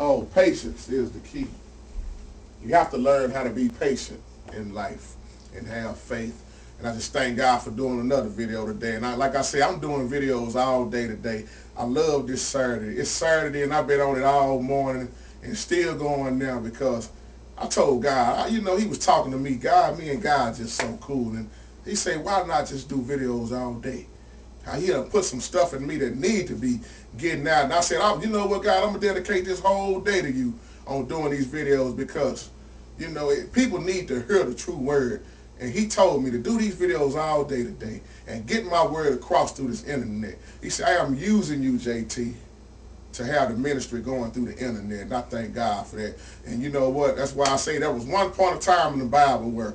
Oh, patience is the key. You have to learn how to be patient in life and have faith. And I just thank God for doing another video today. And like I said, I'm doing videos all day today. I love this Saturday. It's Saturday and I've been on it all morning and still going now because I told God, he was talking to me. Me and God just so cool. And he said, why not just do videos all day? He done put some stuff in me that need to be getting out. And I said, you know what, God, I'm going to dedicate this whole day to you on doing these videos because, people need to hear the true word. And he told me to do these videos all day today and get my word across through this internet. He said, I am using you, JT, to have the ministry going through the internet. And I thank God for that. And you know what? That's why I say there was one point of time in the Bible where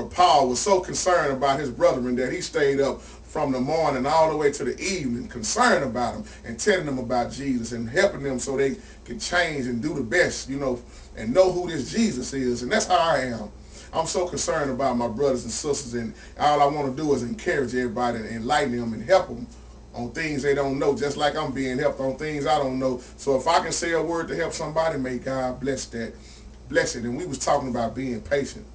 Paul was so concerned about his brethren that he stayed up from the morning all the way to the evening, concerned about them and telling them about Jesus and helping them so they can change and do the best, and know who this Jesus is. And that's how I am. I'm so concerned about my brothers and sisters, and all I want to do is encourage everybody and enlighten them and help them on things they don't know, just like I'm being helped on things I don't know. So if I can say a word to help somebody, may God bless that. Bless it. And we was talking about being patient.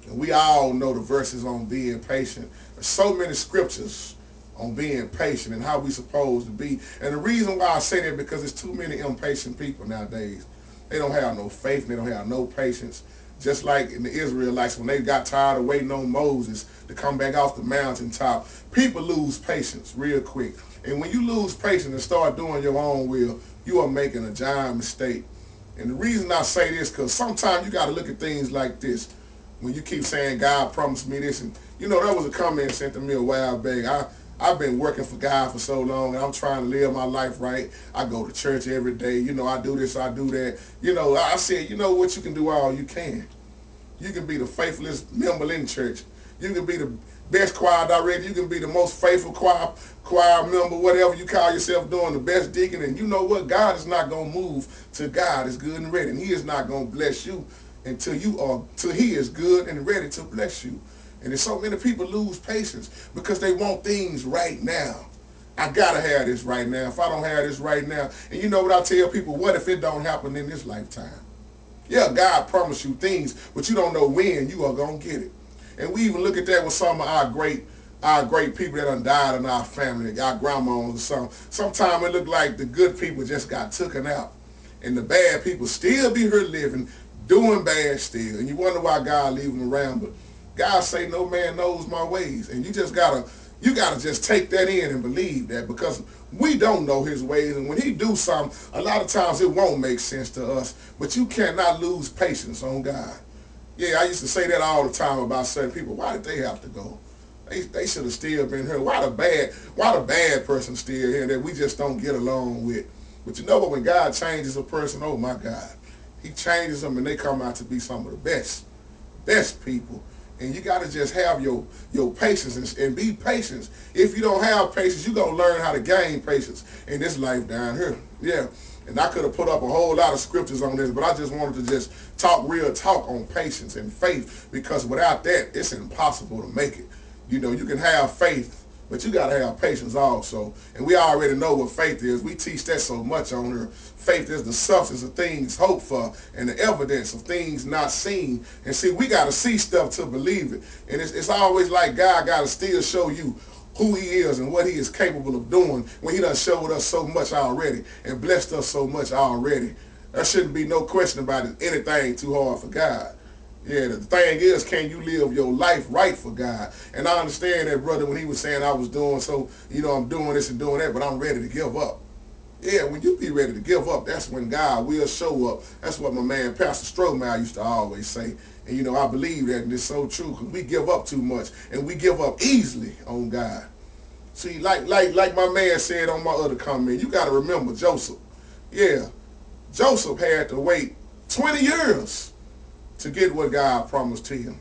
And we all know the verses on being patient. There's so many scriptures on being patient and how we supposed to be. And the reason why I say that because there's too many impatient people nowadays. They don't have no faith and they don't have no patience. Just like in the Israelites when they got tired of waiting on Moses to come back off the mountaintop. People lose patience real quick. And when you lose patience and start doing your own will, you are making a giant mistake. And the reason I say this because sometimes you got to look at things like this. When you keep saying God promised me this, and that was a comment sent to me a while back. I've been working for God for so long, and I'm trying to live my life right. I go to church every day. I do this, I do that. I said, what, you can do all you can. You can be the faithfulest member in church. You can be the best choir director. You can be the most faithful choir member, whatever you call yourself doing, the best deacon. And you know what? God is not going to move till God is good and ready. And he is not going to bless you till he is good and ready to bless you. And there's so many people lose patience because they want things right now. I gotta have this right now. If I don't have this right now, and you know what I tell people, what if it don't happen in this lifetime? Yeah, God promised you things, but you don't know when you are gonna get it. And we even look at that with some of our great people that done died in our family, our grandmas or something. Sometimes it look like the good people just got taken out. And the bad people still be here living, doing bad still. And you wonder why God leave them around. But God say no man knows my ways. And you gotta just take that in and believe that because we don't know his ways. And when he do something, a lot of times it won't make sense to us. But you cannot lose patience on God. Yeah, I used to say that all the time about certain people. Why did they have to go? They should have still been here. Why the bad person still here that we just don't get along with? But you know what? When God changes a person, oh my God, he changes them and they come out to be some of the best people. And you got to just have your patience and be patient. If you don't have patience, you're going to learn how to gain patience in this life down here. Yeah. And I could have put up a whole lot of scriptures on this, but I just wanted to just talk real talk on patience and faith because without that, it's impossible to make it. You can have faith, but you got to have patience also. And we already know what faith is. We teach that so much on here. Faith is the substance of things hoped for and the evidence of things not seen. And see, we got to see stuff to believe it. And it's always like God got to still show you who he is and what he is capable of doing when he done showed us so much already and blessed us so much already. There shouldn't be no question about it, anything too hard for God. Yeah, the thing is, can you live your life right for God? And I understand that, brother, when he was saying I was doing so, I'm doing this and doing that, but I'm ready to give up. Yeah, when you be ready to give up, that's when God will show up. That's what my man Pastor Strohmeyer used to always say. And I believe that, and it's so true, because we give up too much, and we give up easily on God. See, like my man said on my other comment, you got to remember Joseph. Yeah, Joseph had to wait 20 years to get what God promised to him.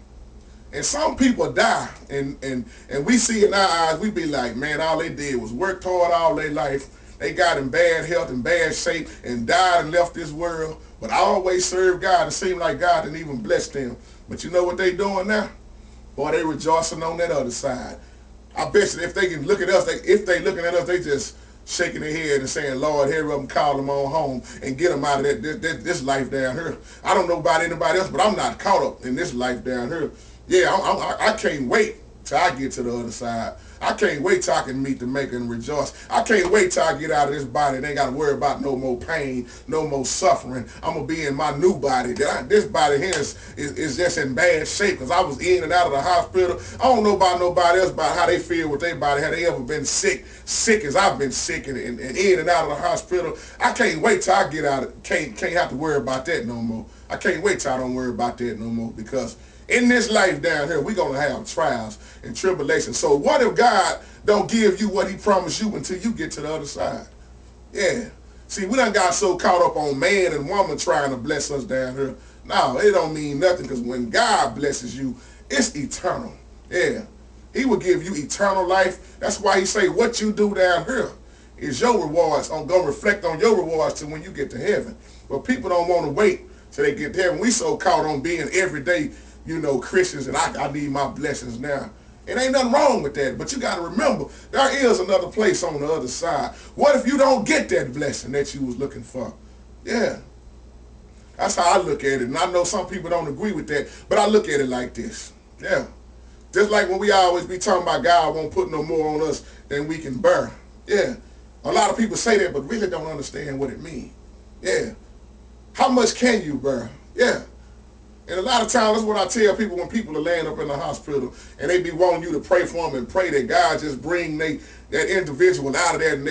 And some people die, and we see in our eyes, we be like, man, all they did was work hard all their life. They got in bad health and bad shape and died and left this world. But I always served God. It seemed like God didn't even bless them. But you know what they doing now? Boy, they rejoicing on that other side. I bet you if they can look at us, if they looking at us, they just shaking their head and saying, Lord, hurry up and call them on home and get them out of this life down here. I don't know about anybody else, but I'm not caught up in this life down here. Yeah, I can't wait till I get to the other side. I can't wait till I can meet the Maker and rejoice. I can't wait till I get out of this body and ain't got to worry about no more pain, no more suffering. I'm going to be in my new body. This body here is just in bad shape because I was in and out of the hospital. I don't know about nobody else about how they feel with their body. Have they ever been sick as I've been sick and in and out of the hospital? I can't wait till I get out. Can't have to worry about that no more. I can't wait till I don't worry about that no more because in this life down here, we're going to have trials and tribulations. So what if God don't give you what he promised you until you get to the other side? Yeah. See, we done got so caught up on man and woman trying to bless us down here. No, it don't mean nothing because when God blesses you, it's eternal. Yeah. He will give you eternal life. That's why he say what you do down here is your rewards. I'm going to reflect on your rewards till when you get to heaven. But people don't want to wait till they get to heaven. We so caught on being everyday Christians, and I need my blessings now. It ain't nothing wrong with that, but you got to remember, there is another place on the other side. What if you don't get that blessing that you was looking for? Yeah. That's how I look at it, and I know some people don't agree with that, but I look at it like this. Yeah. Just like when we always be talking about God won't put no more on us than we can bear. Yeah. A lot of people say that, but really don't understand what it means. Yeah. How much can you bear? Yeah. And a lot of times, that's what I tell people when people are laying up in the hospital and they be wanting you to pray for them and pray that God just bring that individual out of there. And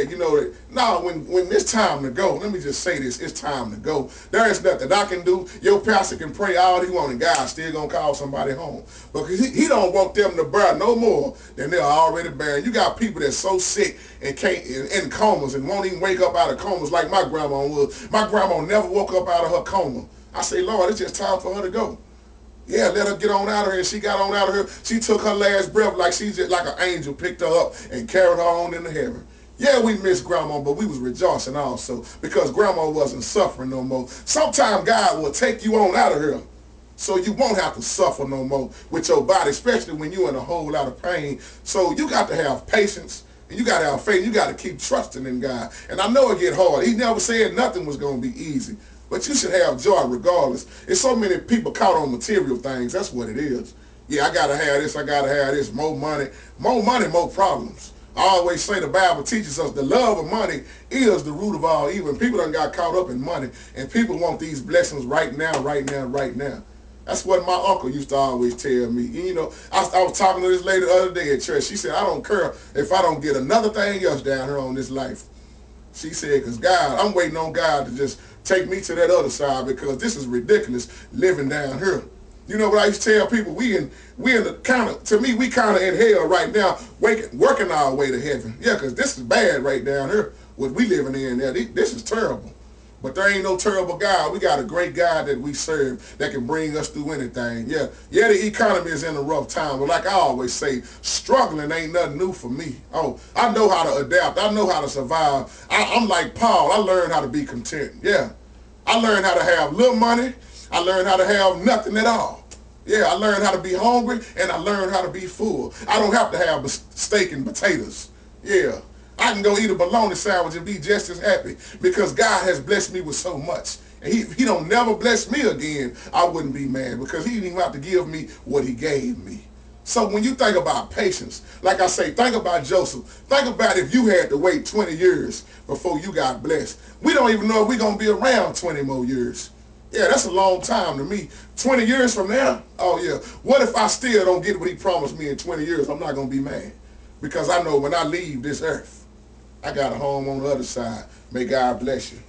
no, when it's time to go, let me just say this, it's time to go. There is nothing I can do. Your pastor can pray all he wants and God still going to call somebody home. Because he don't want them to bear no more than they're already bearing. You got people that's so sick and can't in comas and won't even wake up out of comas like my grandma was. My grandma never woke up out of her coma. I say, Lord, it's just time for her to go. Yeah, let her get on out of here. And she got on out of here. She took her last breath like she's just like an angel, picked her up and carried her on into heaven. Yeah, we miss grandma, but we was rejoicing also because grandma wasn't suffering no more. Sometimes God will take you on out of here so you won't have to suffer no more with your body, especially when you're in a whole lot of pain. So you got to have patience. And you got to have faith. You got to keep trusting in God. And I know it get hard. He never said nothing was going to be easy. But you should have joy regardless. There's so many people caught on material things. That's what it is. Yeah, I got to have this. I got to have this. More money, more problems. I always say the Bible teaches us the love of money is the root of all evil. And people done got caught up in money. And people want these blessings right now, right now, right now. That's what my uncle used to always tell me. And, I was talking to this lady the other day at church. She said, I don't care if I don't get another thing else down here on this life. She said, because God, I'm waiting on God to just take me to that other side because this is ridiculous living down here. You know what I used to tell people? We in the kind of, to me, we kind of in hell right now, working our way to heaven. Yeah, because this is bad right down here, what we living in there. This is terrible. But there ain't no terrible God. We got a great God that we serve that can bring us through anything. Yeah, the economy is in a rough time. But like I always say, struggling ain't nothing new for me. Oh, I know how to adapt. I know how to survive. I'm like Paul. I learned how to be content. Yeah, I learned how to have little money. I learned how to have nothing at all. Yeah, I learned how to be hungry and I learned how to be full. I don't have to have steak and potatoes. Yeah. I can go eat a bologna sandwich and be just as happy because God has blessed me with so much. And he don't never bless me again, I wouldn't be mad because he didn't even have to give me what he gave me. So when you think about patience, like I say, think about Joseph. Think about if you had to wait 20 years before you got blessed. We don't even know if we're going to be around 20 more years. Yeah, that's a long time to me. 20 years from now, oh yeah. What if I still don't get what he promised me in 20 years? I'm not going to be mad because I know when I leave this earth, I got a home on the other side. May God bless you.